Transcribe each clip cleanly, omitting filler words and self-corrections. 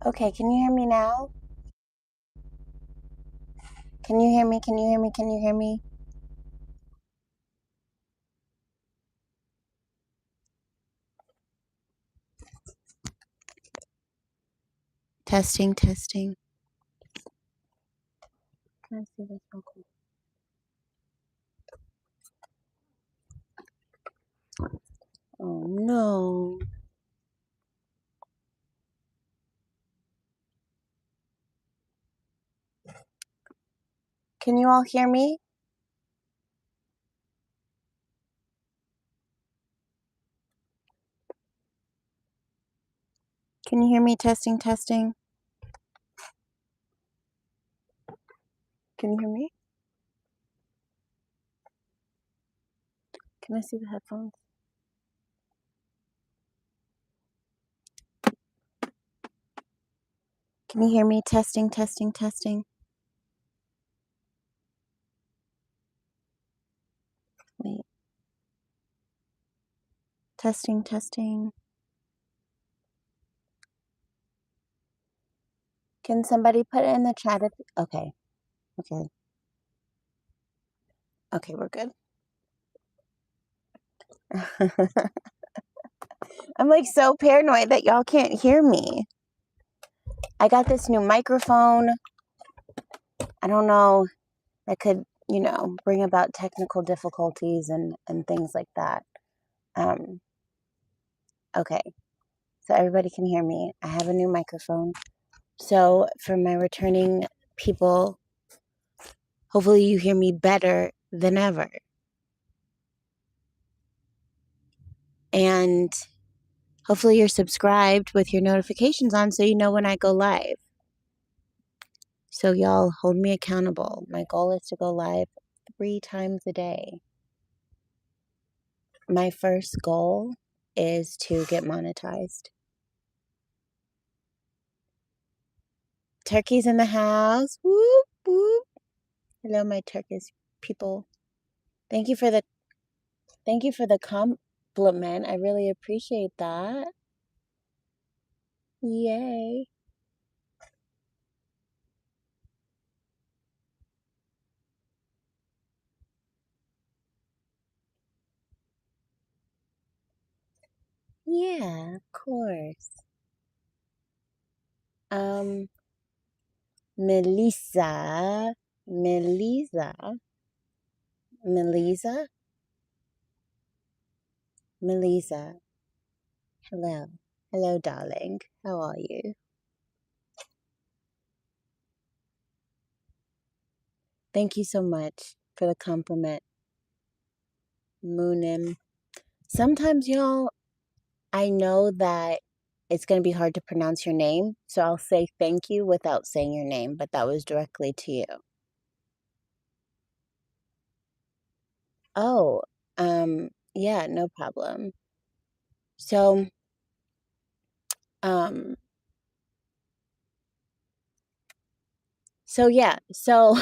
Okay, can you hear me now? Can you hear me? Can you hear me? Can you hear me? Testing, testing. Can I see this real quick? Oh no. Can you all hear me? Can you hear me? Testing, testing. Can you hear me? Can I see the headphones? Can you hear me? Testing, testing, testing. Wait. Testing, testing. Can somebody put it in the chat if okay. Okay. Okay, we're good. I'm like so paranoid that y'all can't hear me. I got this new microphone. I don't know. That could, bring about technical difficulties and things like that. Um, okay, so everybody can hear me. I have a new microphone. So for my returning people, hopefully you hear me better than ever. And hopefully you're subscribed with your notifications on so you know when I go live. So y'all hold me accountable. My goal is to go live 3 times a day. My first goal is to get monetized. Turkey's in the house. Whoop, whoop. Hello, my Turkish people. Thank you for the compliment. I really appreciate that. Yay. Yeah, of course. Melissa. Melissa. Melissa. Melissa. Hello. Hello, darling. How are you? Thank you so much for the compliment, Moonim. Sometimes, y'all, I know that it's going to be hard to pronounce your name, so I'll say thank you without saying your name, but that was directly to you. Oh, yeah, no problem. So, um, yeah, so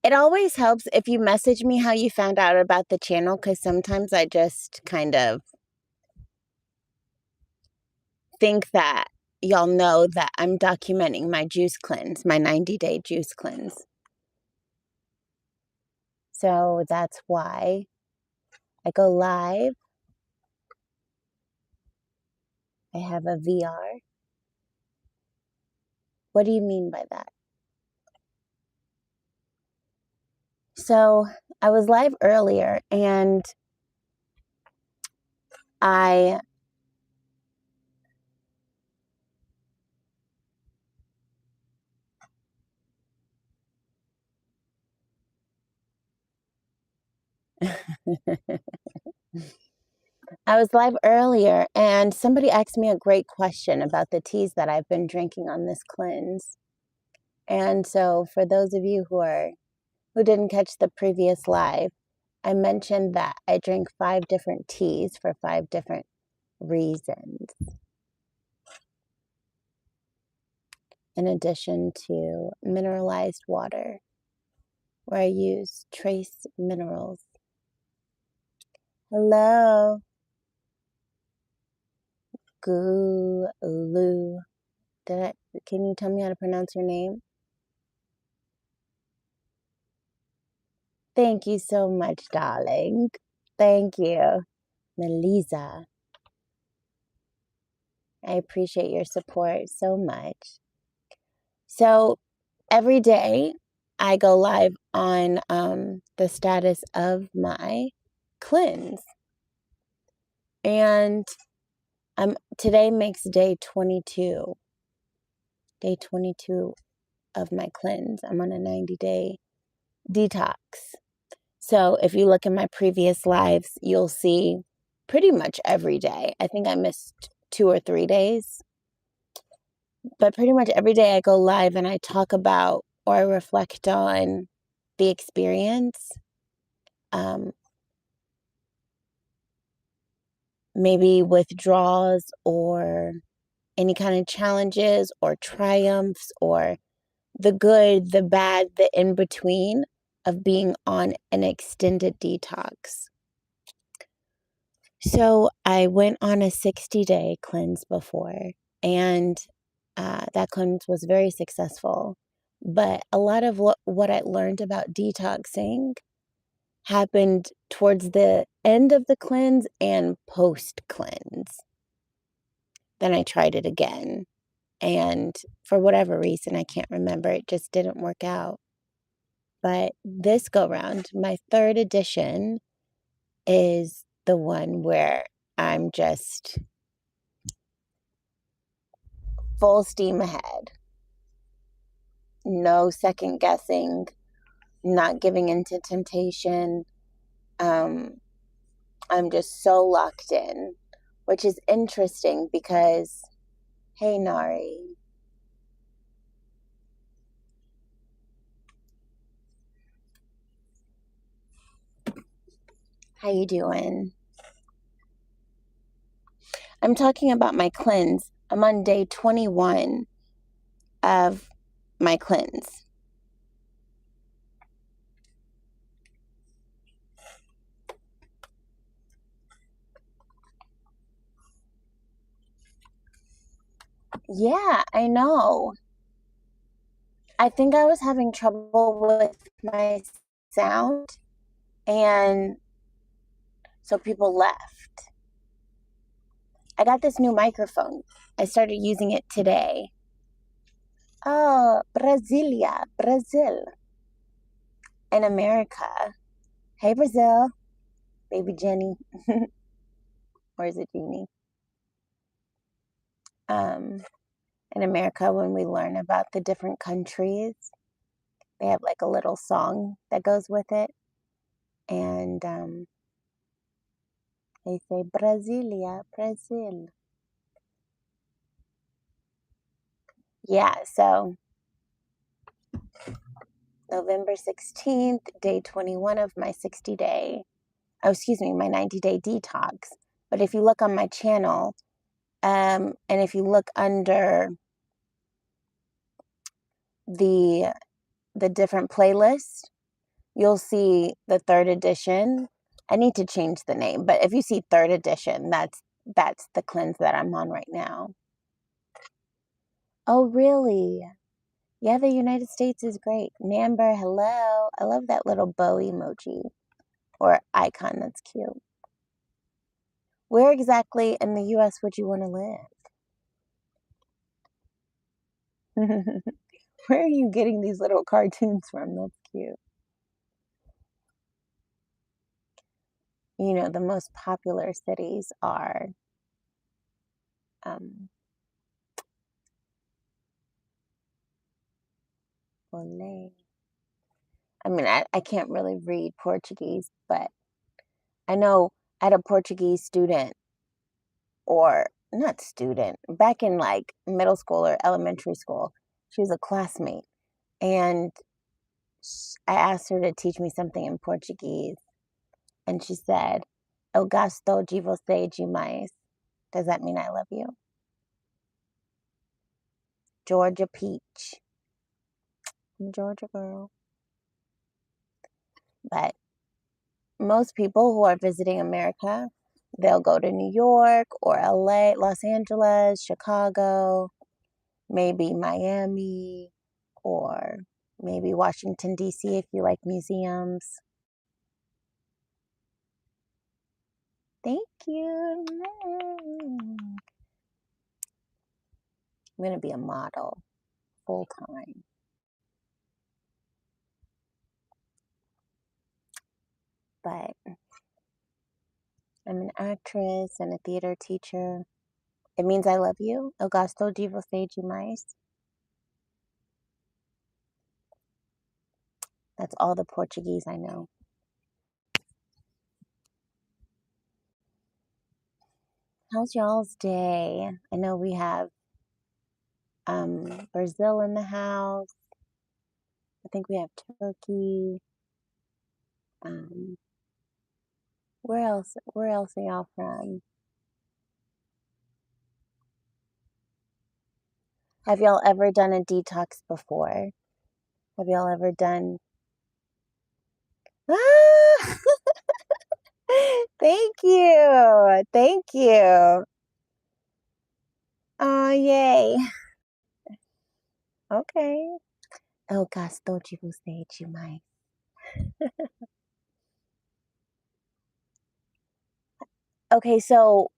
it always helps if you message me how you found out about the channel, because sometimes I just kind of think that y'all know that I'm documenting my juice cleanse, my 90-day juice cleanse. So that's why I go live. I have a VR. What do you mean by that? So I was live earlier and I I was live earlier and somebody asked me a great question about the teas that I've been drinking on this cleanse. And so for those of you who didn't catch the previous live, I mentioned that I drink 5 different teas for 5 different reasons. In addition to mineralized water, where I use trace minerals. Hello. Gulu. Can you tell me how to pronounce your name? Thank you so much, darling. Thank you, Melisa. I appreciate your support so much. So every day I go live on the status of my cleanse. And today makes day 22. Day 22 of my cleanse. I'm on a 90-day detox. So if you look in my previous lives, you'll see pretty much every day. I think I missed 2 or 3 days. But pretty much every day I go live and I talk about or I reflect on the experience. Maybe withdrawals or any kind of challenges or triumphs or the good, the bad, the in between of being on an extended detox. So I went on a 60-day cleanse before, and that cleanse was very successful. But a lot of what I learned about detoxing happened towards the end of the cleanse and post cleanse. Then I tried it again. And for whatever reason, I can't remember, it just didn't work out. But this go round, my third edition is the one where I'm just full steam ahead. No second guessing, not giving into temptation. I'm just so locked in, which is interesting because, hey, Nari. How you doing? I'm talking about my cleanse. I'm on day 21 of my cleanse. Yeah, I know. I think I was having trouble with my sound, and so people left. I got this new microphone. I started using it today. Oh, Brasilia, Brazil. In America. Hey, Brazil. Baby Jenny. Or is it Jeannie? In America, when we learn about the different countries, they have like a little song that goes with it. And they say, Brasilia, Brazil. Yeah, so November 16th, day 21 of my 60-day, my 90-day detox. But if you look on my channel, and if you look under the different playlists, you'll see the third edition. I need to change the name, but if you see third edition, that's the cleanse that I'm on right now. Oh, really? Yeah, the United States is great. Namber, hello. I love that little bow emoji or icon. That's cute. Where exactly in the US would you want to live? Where are you getting these little cartoons from? That's cute. You know, the most popular cities are Olé. I mean, I can't really read Portuguese, but I know I had a Portuguese student, or not student, back in like middle school or elementary school. She was a classmate, and I asked her to teach me something in Portuguese, and she said, "Eu gosto de você demais." Does that mean I love you? Georgia Peach. Georgia girl. But most people who are visiting America They'll go to New York or LA, Los Angeles, Chicago, maybe Miami, or maybe Washington, D.C. if you like museums. Thank you. I'm going to be a model full time. But I'm an actress and a theater teacher. It means I love you. Eu gosto de você demais. That's all the Portuguese I know. How's y'all's day? I know we have Brazil in the house. I think we have Turkey. Where else are y'all from? Have y'all ever done a detox before? Have y'all ever done Ah! Thank you. Thank you. Oh, yay. Okay. Eu gosto de você demais. Okay, so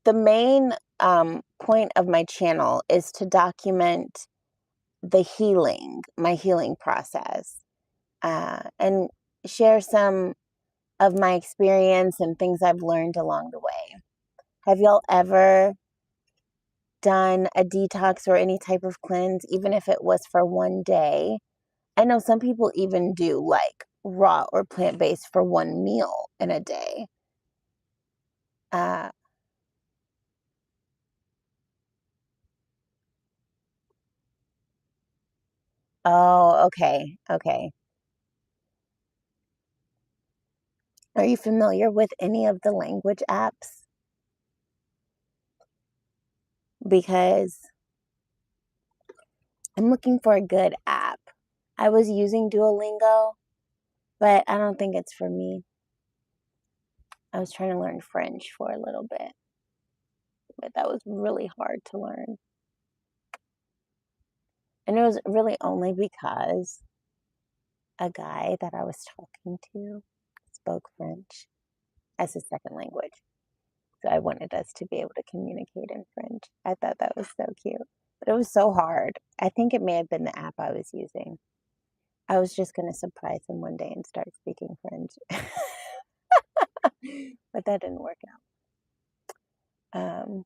the main point of my channel is to document the healing, my healing process, and share some of my experience and things I've learned along the way. Have y'all ever done a detox or any type of cleanse, even if it was for one day? I know some people even do like raw or plant-based for one meal in a day. Uh, oh, okay, okay. Are you familiar with any of the language apps? Because I'm looking for a good app. I was using Duolingo, but I don't think it's for me. I was trying to learn French for a little bit, but that was really hard to learn. And it was really only because a guy that I was talking to spoke French as a second language. So I wanted us to be able to communicate in French. I thought that was so cute. But it was so hard. I think it may have been the app I was using. I was just going to surprise him one day and start speaking French. But that didn't work out.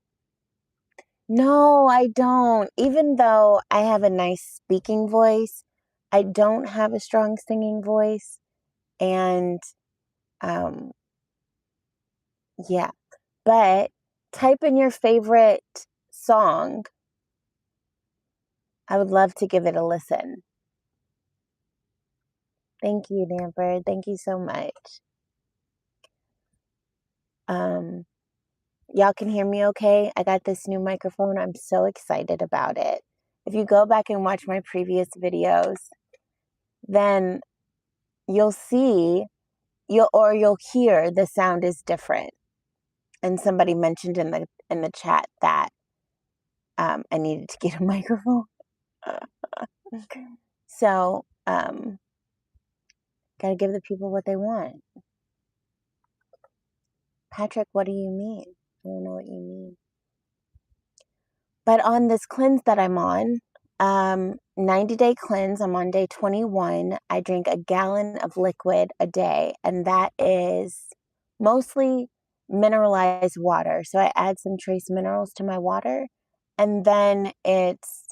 No, I don't. Even though I have a nice speaking voice, I don't have a strong singing voice. And yeah, but type in your favorite song. I would love to give it a listen. Thank you, Danford. Thank you so much. Y'all can hear me okay? I got this new microphone. I'm so excited about it. If you go back and watch my previous videos, then you'll see, you'll hear the sound is different. And somebody mentioned in the chat that I needed to get a microphone. So, gotta give the people what they want. Patrick, what do you mean? I don't know what you mean. But on this cleanse that I'm on, 90-day cleanse, I'm on day 21. I drink a gallon of liquid a day, and that is mostly mineralized water. So I add some trace minerals to my water, and then it's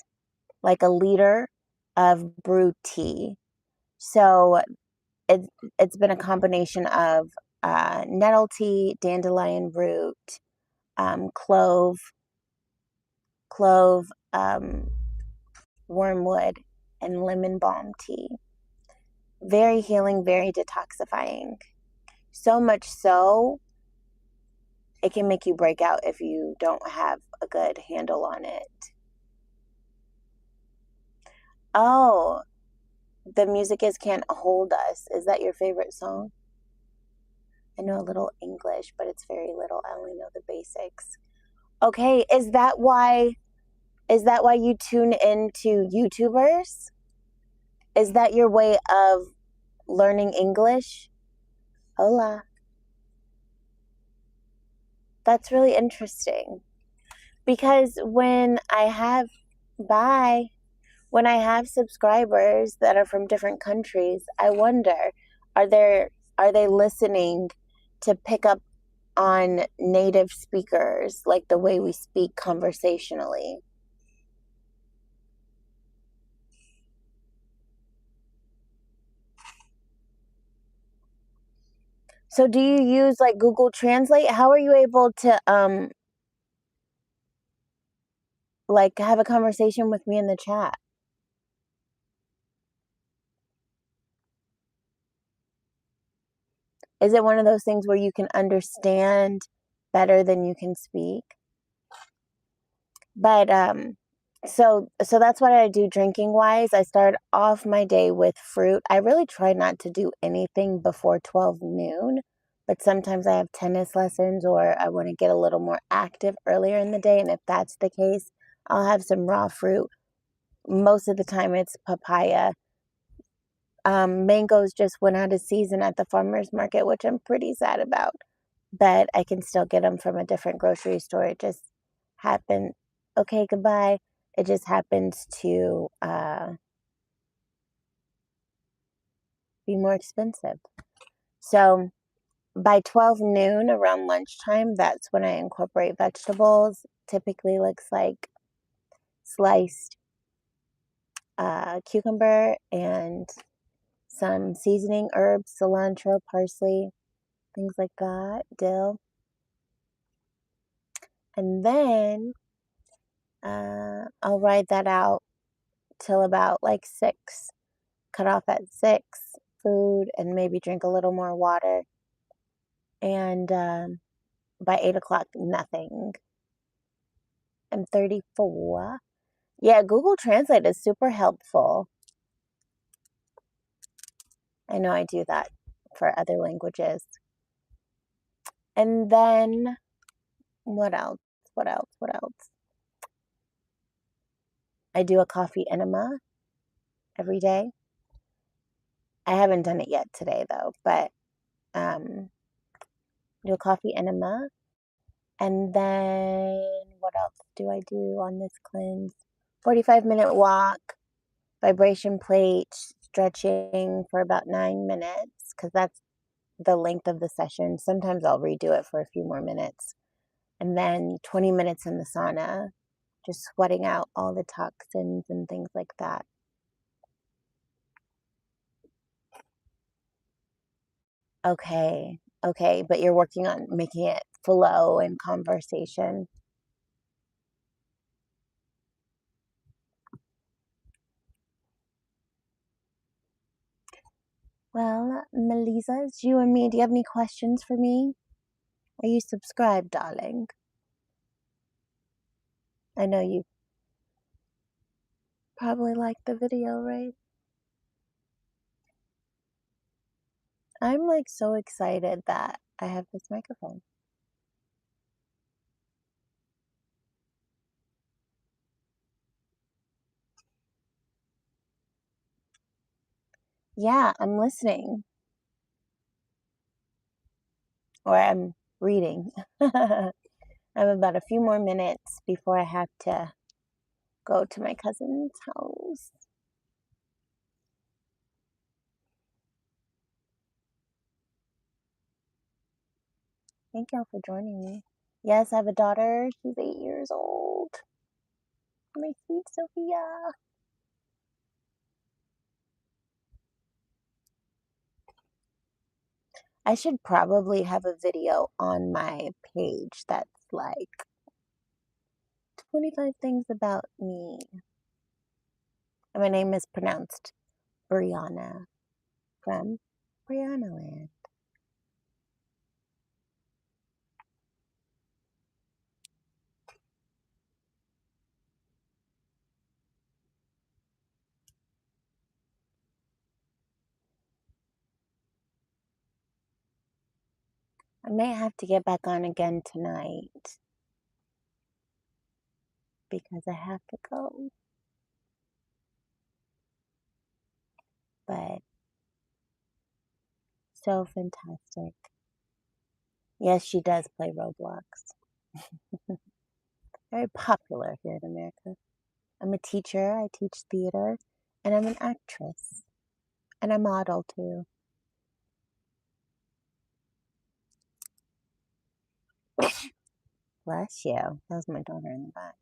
like a liter of brewed tea. So it's been a combination of nettle tea, dandelion root, clove, wormwood, and lemon balm tea. Very healing, very detoxifying. So much so, it can make you break out if you don't have a good handle on it. Oh, the music is Can't Hold Us. Is that your favorite song? I know a little English, but it's very little. I only know the basics. Okay, is that why you tune into YouTubers? Is that your way of learning English? Hola. That's really interesting. Because bye, when I have subscribers that are from different countries, I wonder, are there are they listening to pick up on native speakers, like the way we speak conversationally? So do you use like Google Translate? How are you able to like have a conversation with me in the chat? Is it one of those things where you can understand better than you can speak? But so that's what I do drinking wise. I start off my day with fruit. I really try not to do anything before 12 noon, but sometimes I have tennis lessons or I want to get a little more active earlier in the day, and if that's the case, I'll have some raw fruit. Most of the time it's papaya. Mangoes just went out of season at the farmers market, which I'm pretty sad about, but I can still get them from a different grocery store. It just happened. Okay, goodbye. It just happens to be more expensive. So by 12 noon, around lunchtime, that's when I incorporate vegetables. Typically looks like sliced cucumber and some seasoning herbs, cilantro, parsley, things like that, dill. And then I'll ride that out till about like 6. Cut off at 6, food, and maybe drink a little more water. And by 8 o'clock, nothing. I'm 34. Yeah, Google Translate is super helpful. I know I do that for other languages. And then what else? What else? What else? I do a coffee enema every day. I haven't done it yet today though, but do a coffee enema. And then what else do I do on this cleanse? 45-minute walk, vibration plate, stretching for about 9 minutes, because that's the length of the session. Sometimes I'll redo it for a few more minutes. And then 20 minutes in the sauna, just sweating out all the toxins and things like that. Okay, okay, but you're working on making it flow and conversation. Well, Melissa, it's you and me. Do you have any questions for me? Are you subscribed, darling? I know you probably liked the video, right? I'm like so excited that I have this microphone. Yeah, I'm listening. Or I'm reading. I have about a few more minutes before I have to go to my cousin's house. Thank y'all for joining me. Yes, I have a daughter. She's 8 years old. My sweet Sophia. I should probably have a video on my page that's like 25 things about me. And my name is pronounced Brianna from Brianna Land. I may have to get back on again tonight because I have to go. But so fantastic. Yes, she does play Roblox. Very popular here in America. I'm a teacher, I teach theater, and I'm an actress. And I model too. Bless you. That was my daughter in the back.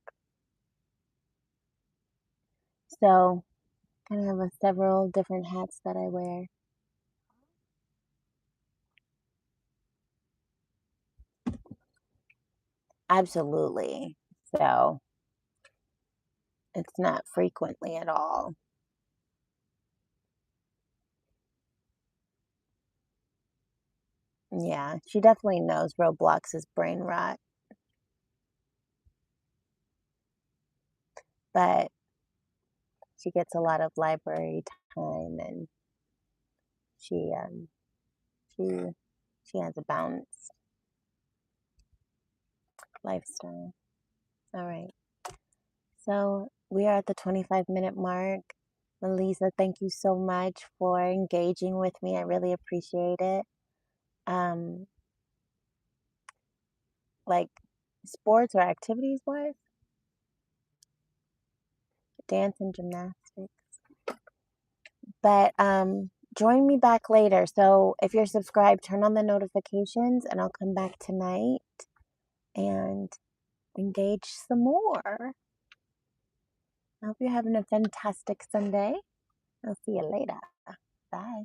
So, kind of have several different hats that I wear. Absolutely. So, it's not frequently at all. Yeah, she definitely knows Roblox is brain rot, but she gets a lot of library time and she um she she has a balanced lifestyle. All right. So we are at the 25-minute mark. Melissa, thank you so much for engaging with me. I really appreciate it. Um, like sports or activities wise, dance and gymnastics. But join me back later. So if you're subscribed, turn on the notifications and I'll come back tonight and engage some more. I hope you're having a fantastic Sunday. I'll see you later. Bye.